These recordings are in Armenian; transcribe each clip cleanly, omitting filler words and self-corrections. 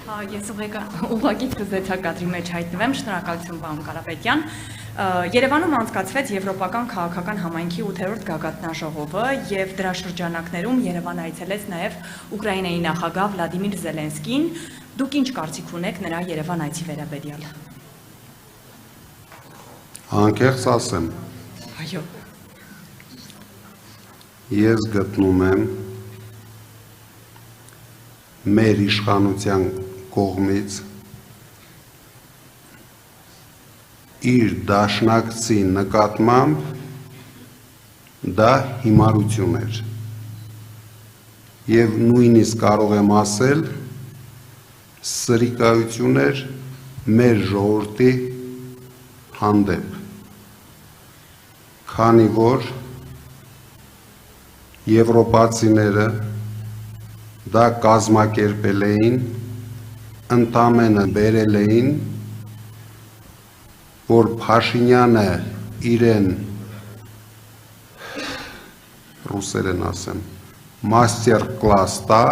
Ես ուղղակի կզեցա կադրի մեջ հայտնվեմ, շնորհակալություն պարոն Կարապետյան։ Երևանում անցկացվեց Եվրոպական քաղաքական համայնքի 8-րդ գագաթնաժողովը եւ դրա շրջանակներում Երևան այցելեց նաեւ Ուկրաինայի նախագահ Վլադիմիր Զելենսկին։ Դուք ինչ կարծիք ունեք նրա Երևան այցի վերաբերյալ։ Անկեղծ ասեմ։ Այո։ Ես գտնում եմ մեր իշխանության կողմից իր դաշնակցի նկատմամբ դա հիմարություն էր եւ նույնիսկ կարող եմ ասել սրիկայություն էր մեր ժողովրդի հանդեպ, քանի որ եվրոպացիները դա կազմակերպել էին, ընդամենը բերել էին, որ Փաշինյանը իրեն ռուսերեն ասեմ, մաստեր կլաս տա,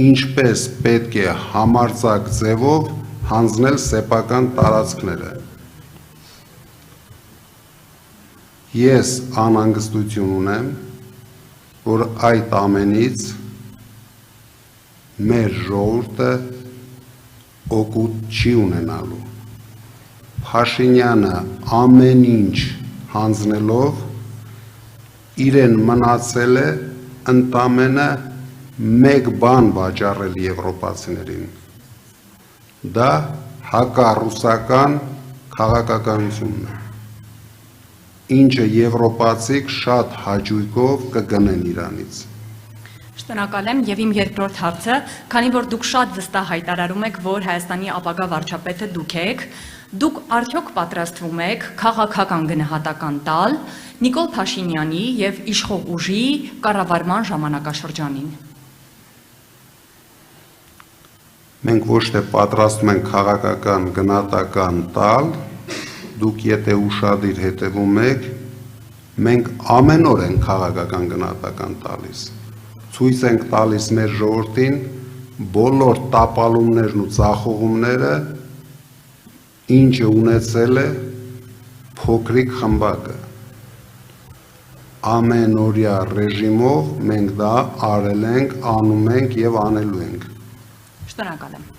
ինչպես պետք է համարձակ ձևով հանձնել սեփական տարածքները։ Ես անհանգստություն ունեմ, որ այդ ամենից մեր ժողովուրդը օգուտ չի ունենալու։ Փաշինյանը ամեն ինչ հանձնելով իրեն մնացել է ընդամենը մեկ բան վաճառել եվրոպացիներին։ Դա հակառուսական քաղաքականությունն է, ինչը եվրոպացիք շատ հաճույքով կգնեն իրանից։ Շնորհակալ եմ եւ իմ երկրորդ հարցը, քանի որ դուք շատ վստահ հայտարարում եք, որ Հայաստանի ապագա վարչապետը դուք եք, դուք արդյոք պատրաստվում եք քաղաքական գնահատական տալ Նիկոլ Փաշինյանի եւ իշխող ուժի կառավարման ժամանակաշրջանին։ Մենք ոչ թե պատրաստում ենք քաղաքական գնահատական տալ, դուք եթե ուշադիր հետևում եք, մենք ամեն օր ենք քաղաքական գնահատական տալիս, ցույց ենք տալիս մեր ժողովրդին բոլոր տապալումներն ու ձախողումները, ինչը ունեցել է փոքրիկ խմբակը, ամենօրյա ռեժիմով մենք դա արել ենք, անում ենք եւ անելու ենք։ Շնորհակալ եմ։